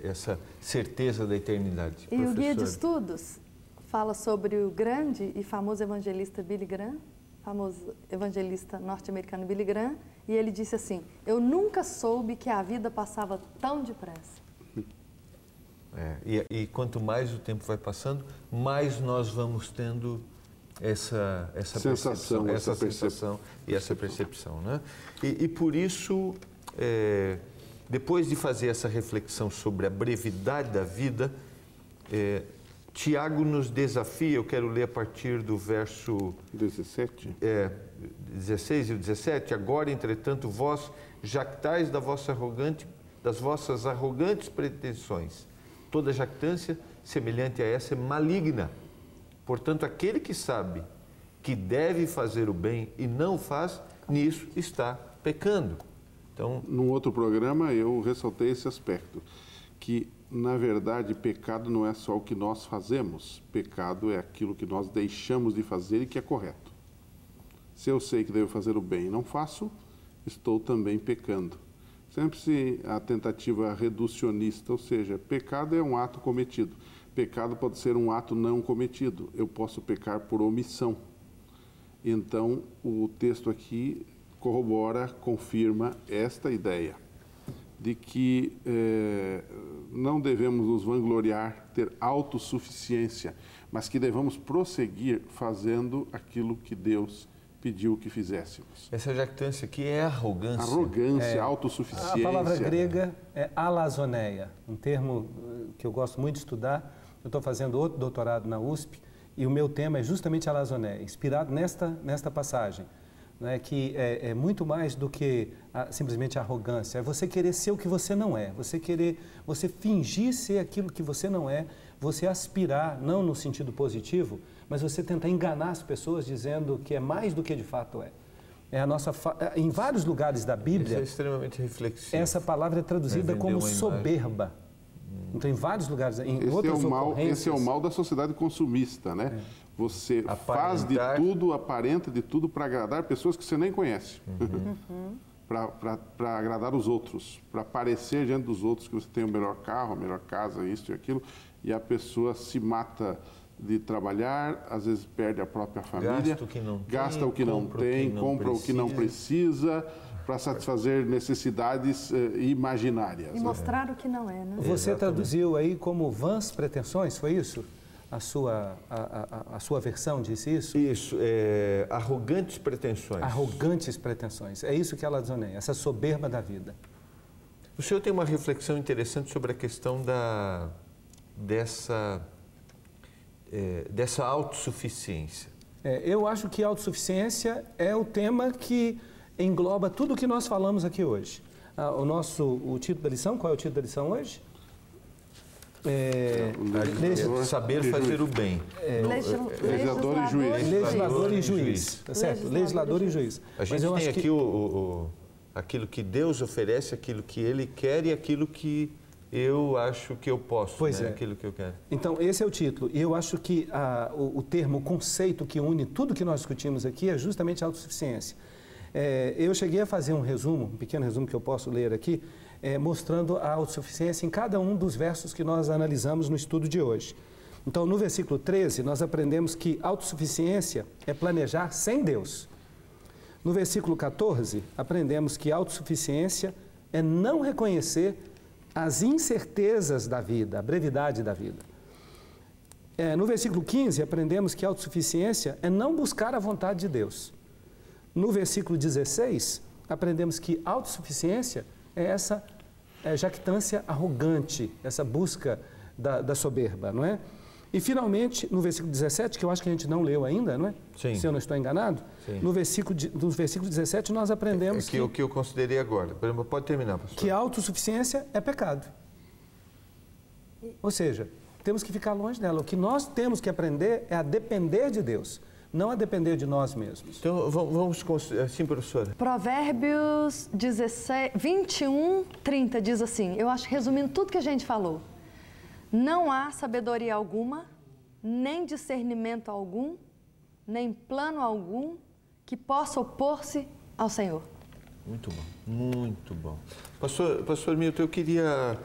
essa certeza da eternidade. E o Guia de Estudos fala sobre o grande e famoso evangelista Billy Graham, famoso evangelista norte-americano Billy Graham, e ele disse assim: eu nunca soube que a vida passava tão depressa. E quanto mais o tempo vai passando, mais nós vamos tendo essa sensação, essa sensação e essa percepção, né? E por isso, depois de fazer essa reflexão sobre a brevidade da vida, Tiago nos desafia. Eu quero ler a partir do verso 17. 16 e 17. Agora, entretanto, vós jactais das vossas arrogantes pretensões. Toda jactância semelhante a essa é maligna. Portanto, aquele que sabe que deve fazer o bem e não faz, nisso está pecando. Então, num outro programa eu ressaltei esse aspecto, que na verdade pecado não é só o que nós fazemos, pecado é aquilo que nós deixamos de fazer e que é correto. Se eu sei que devo fazer o bem e não faço, estou também pecando. Sempre a tentativa reducionista, ou seja, pecado é um ato cometido. Pecado pode ser um ato não cometido. Eu posso pecar por omissão. Então, o texto aqui corrobora, confirma esta ideia de que não devemos nos vangloriar, ter autossuficiência, mas que devemos prosseguir fazendo aquilo que Deus pediu que fizéssemos. Essa jactância aqui é arrogância. Arrogância, autossuficiência. A palavra grega é alazoneia, um termo que eu gosto muito de estudar. Eu estou fazendo outro doutorado na USP e o meu tema é justamente alazoneia, inspirado nesta passagem, né, que é muito mais do que simplesmente arrogância. É você querer ser o que você não é, você fingir ser aquilo que você não é, você aspirar, não no sentido positivo, mas você tentar enganar as pessoas dizendo que é mais do que de fato é. Em vários lugares da Bíblia, isso é extremamente reflexivo. Essa palavra é traduzida como soberba. Então, em vários lugares, esse é o mal da sociedade consumista, né? Você faz de tudo, aparenta de tudo para agradar pessoas que você nem conhece. Para agradar os outros, para parecer diante dos outros que você tem o melhor carro, a melhor casa, isso e aquilo, e a pessoa se mata de trabalhar, às vezes perde a própria família, gasta o que não tem, compra o que não precisa, para satisfazer necessidades imaginárias. E mostrar o que não é, né? Você traduziu aí como vãs pretensões, foi isso? A sua versão disse isso? Isso, arrogantes pretensões. Arrogantes pretensões, é isso que ela desoneia, essa soberba da vida. O senhor tem uma reflexão interessante sobre a questão dessa autossuficiência. Eu acho que autossuficiência é o tema que engloba tudo o que nós falamos aqui hoje. O título da lição, qual é o título da lição hoje? Saber fazer o bem. Legislador e juiz. Legislador e juiz, tá certo? Legislador e juiz. A gente tem aqui aquilo que Deus oferece, aquilo que Ele quer e aquilo que eu acho que eu posso, pois é. Aquilo que eu quero. Então, esse é o título. E eu acho que o termo, o conceito que une tudo que nós discutimos aqui é justamente a autossuficiência. Eu cheguei a fazer um pequeno resumo que eu posso ler aqui, mostrando a autossuficiência em cada um dos versos que nós analisamos no estudo de hoje. Então, no versículo 13, nós aprendemos que autossuficiência é planejar sem Deus. No versículo 14, aprendemos que autossuficiência é não reconhecer as incertezas da vida, a brevidade da vida. No versículo 15, aprendemos que autossuficiência é não buscar a vontade de Deus. No versículo 16, aprendemos que autossuficiência é essa jactância arrogante, essa busca da soberba, não é? E, finalmente, no versículo 17, que eu acho que a gente não leu ainda, não é? Sim. Se eu não estou enganado. Sim. No versículo 17, nós aprendemos o que eu considerei agora. Pode terminar, pastor. Que a autossuficiência é pecado. Ou seja, temos que ficar longe dela. O que nós temos que aprender é a depender de Deus, não a depender de nós mesmos. Então, vamos assim, professora. Provérbios 21, 30 diz assim, eu acho, resumindo tudo que a gente falou, não há sabedoria alguma, nem discernimento algum, nem plano algum que possa opor-se ao Senhor. Muito bom, muito bom. Pastor Milton, eu queria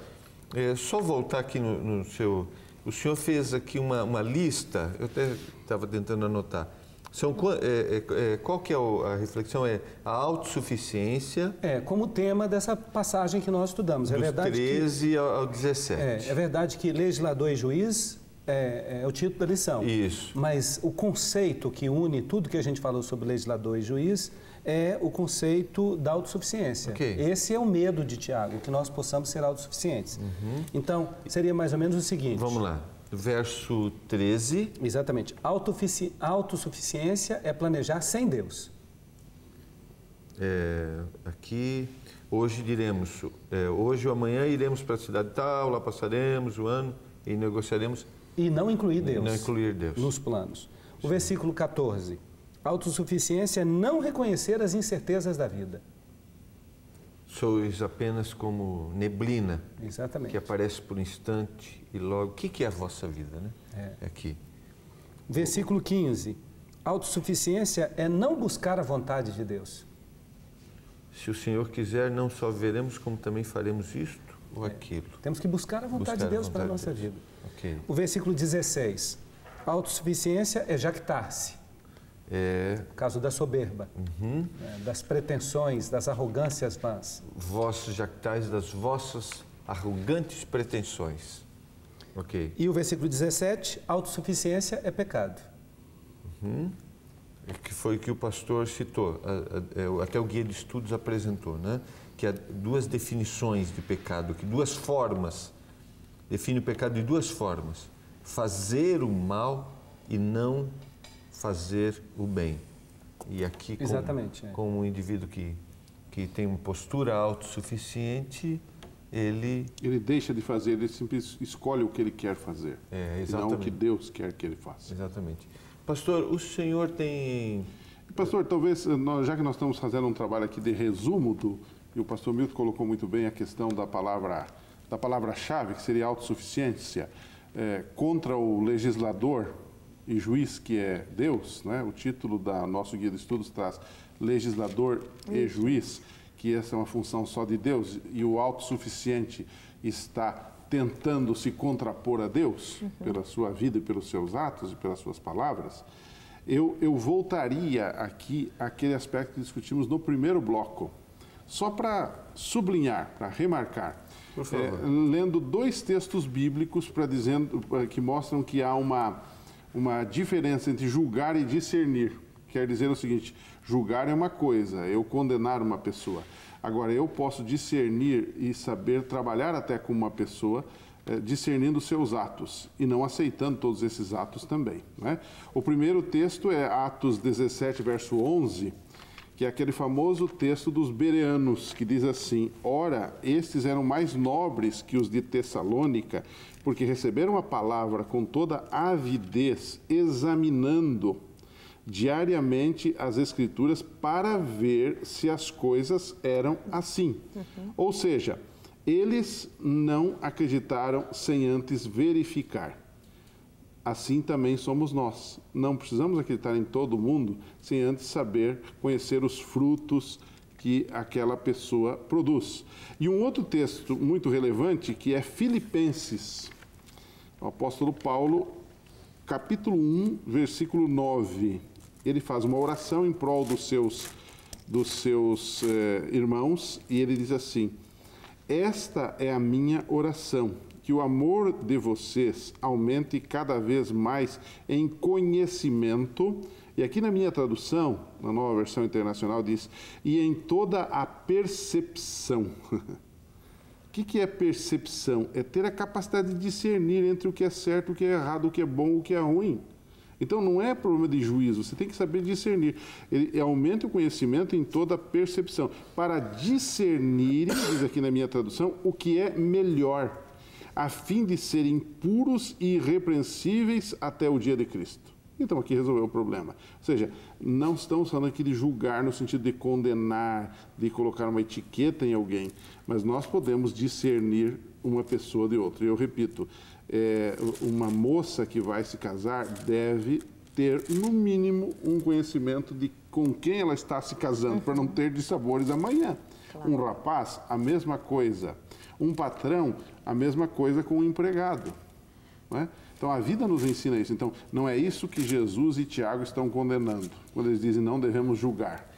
só voltar aqui no seu... O senhor fez aqui uma lista, eu até estava tentando anotar. Qual que é a reflexão? É a autossuficiência... como tema dessa passagem que nós estudamos. Dos 13 ao 17. É verdade que legislador e juiz é o título da lição. Isso. Mas o conceito que une tudo que a gente falou sobre legislador e juiz é o conceito da autossuficiência. Okay. Esse é o medo de Tiago, que nós possamos ser autossuficientes. Então, seria mais ou menos o seguinte... Vamos lá. Verso 13. Exatamente. Autossuficiência é planejar sem Deus. Aqui, hoje diremos, hoje ou amanhã iremos para a cidade tal, lá passaremos o ano e negociaremos. E não incluir Deus. Não incluir Deus. Nos planos. O versículo 14. Autossuficiência é não reconhecer as incertezas da vida. Sois apenas como neblina. Exatamente. Que aparece por um instante e logo... O que é a vossa vida, né? Aqui. Versículo 15. Autossuficiência é não buscar a vontade de Deus. Se o Senhor quiser, não só veremos, como também faremos isto ou aquilo. Temos que buscar a vontade de Deus para a nossa vida. Okay. O versículo 16. Autossuficiência é jactar-se. Por causa da soberba, das pretensões, das arrogâncias vãs. Vós jactais das vossas arrogantes pretensões. Ok. E o versículo 17, autossuficiência é pecado. Que foi o que o pastor citou, até o guia de estudos apresentou, né? Que há duas definições de pecado, que duas formas, define o pecado de duas formas: fazer o mal e não fazer o bem. E aqui, como um indivíduo que tem uma postura autossuficiente, ele deixa de fazer, ele simplesmente escolhe o que ele quer fazer, e não o que Deus quer que ele faça. Exatamente. Pastor, o senhor tem... Pastor, talvez, já que nós estamos fazendo um trabalho aqui de resumo, e o pastor Milton colocou muito bem a questão da palavra-chave, que seria autossuficiência, contra o legislador e juiz, que é Deus, né? O título da nosso guia de estudos traz legislador e juiz, que essa é uma função só de Deus, e o autossuficiente está tentando se contrapor a Deus pela sua vida e pelos seus atos e pelas suas palavras. Eu voltaria aqui àquele aspecto que discutimos no primeiro bloco, só para sublinhar, para remarcar, lendo dois textos bíblicos que mostram que há uma diferença entre julgar e discernir. Quer dizer o seguinte: julgar é uma coisa, eu condenar uma pessoa. Agora, eu posso discernir e saber trabalhar até com uma pessoa, discernindo seus atos e não aceitando todos esses atos também, né? O primeiro texto é Atos 17, verso 11, que é aquele famoso texto dos bereanos, que diz assim: ora, estes eram mais nobres que os de Tessalônica, porque receberam a palavra com toda avidez, examinando diariamente as Escrituras para ver se as coisas eram assim. Ou seja, eles não acreditaram sem antes verificar. Assim também somos nós. Não precisamos acreditar em todo mundo sem antes saber, conhecer os frutos que aquela pessoa produz. E um outro texto muito relevante, que é Filipenses. O apóstolo Paulo, capítulo 1, versículo 9. Ele faz uma oração em prol dos seus irmãos, e ele diz assim: esta é a minha oração, que o amor de vocês aumente cada vez mais em conhecimento. E aqui na minha tradução, na Nova Versão Internacional, diz: e em toda a percepção. que é percepção? É ter a capacidade de discernir entre o que é certo, o que é errado, o que é bom, o que é ruim. Então não é problema de juízo, você tem que saber discernir. Ele aumenta o conhecimento em toda a percepção. Para discernir, diz aqui na minha tradução, o que é melhor, a fim de serem puros e irrepreensíveis até o dia de Cristo. Então aqui resolveu o problema. Ou seja, não estamos falando aqui de julgar no sentido de condenar, de colocar uma etiqueta em alguém, mas nós podemos discernir uma pessoa de outra. E eu repito, uma moça que vai se casar deve ter, no mínimo, um conhecimento de com quem ela está se casando, para não ter dissabores amanhã. Claro. Um rapaz, a mesma coisa. Um patrão, a mesma coisa com um empregado. Não é? Então, a vida nos ensina isso. Então, não é isso que Jesus e Tiago estão condenando, quando eles dizem não devemos julgar.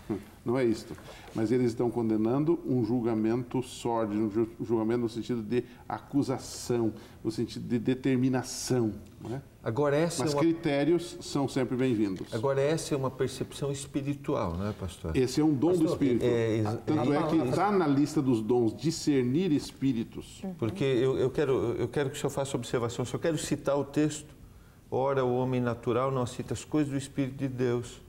Não é isso. Mas eles estão condenando um julgamento sórdido, um julgamento no sentido de acusação, no sentido de determinação. Não é? Agora, mas critérios são sempre bem-vindos. Agora, essa é uma percepção espiritual, não é, pastor? Esse é um dom do Espírito. Tanto é que está na lista dos dons, discernir espíritos. Porque eu quero que o senhor faça observação. Eu só quero citar o texto. Ora, o homem natural não aceita as coisas do Espírito de Deus,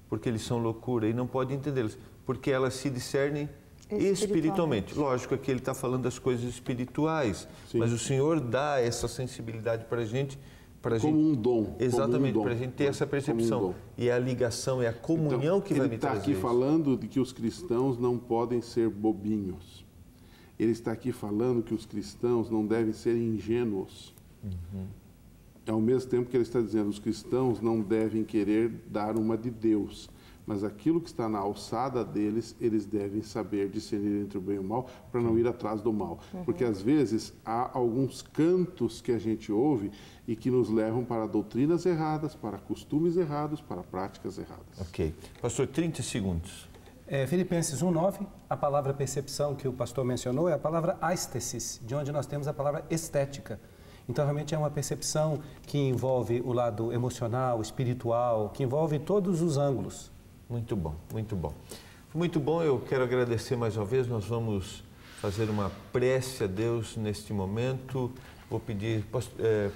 porque eles são loucura e não pode entendê-las, porque elas se discernem espiritualmente. Lógico que ele está falando das coisas espirituais, sim, mas o Senhor dá essa sensibilidade para a gente. Como um dom. Exatamente, para a gente ter essa percepção. E é a ligação, é a comunhão então, que vai me trazer. Ele está aqui falando de que os cristãos não podem ser bobinhos. Ele está aqui falando que os cristãos não devem ser ingênuos. Ao mesmo tempo que ele está dizendo, os cristãos não devem querer dar uma de Deus, mas aquilo que está na alçada deles, eles devem saber discernir entre o bem e o mal, para não ir atrás do mal. Porque às vezes há alguns cantos que a gente ouve e que nos levam para doutrinas erradas, para costumes errados, para práticas erradas. Ok. Pastor, 30 segundos. Filipenses 1:9, a palavra percepção que o pastor mencionou é a palavra aistesis, de onde nós temos a palavra estética. Então, realmente é uma percepção que envolve o lado emocional, espiritual, que envolve todos os ângulos. Muito bom, muito bom. Muito bom, eu quero agradecer mais uma vez. Nós vamos fazer uma prece a Deus neste momento. Vou pedir,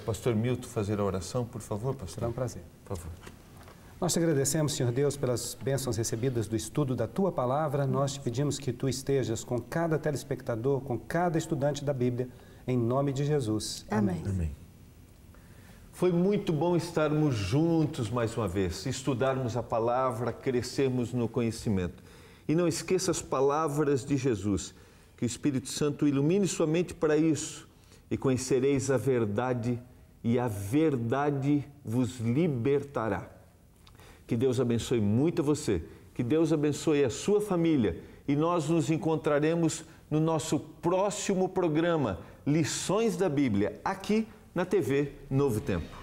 pastor Milton, fazer a oração, por favor, pastor. Será um prazer. Por favor. Nós te agradecemos, Senhor Deus, pelas bênçãos recebidas do estudo da Tua Palavra. Nós te pedimos que Tu estejas com cada telespectador, com cada estudante da Bíblia, em nome de Jesus. Amém. Amém. Foi muito bom estarmos juntos mais uma vez, estudarmos a palavra, crescermos no conhecimento. E não esqueça as palavras de Jesus, que o Espírito Santo ilumine sua mente para isso, e conhecereis a verdade, e a verdade vos libertará. Que Deus abençoe muito você, que Deus abençoe a sua família, e nós nos encontraremos no nosso próximo programa, Lições da Bíblia, aqui na TV Novo Tempo.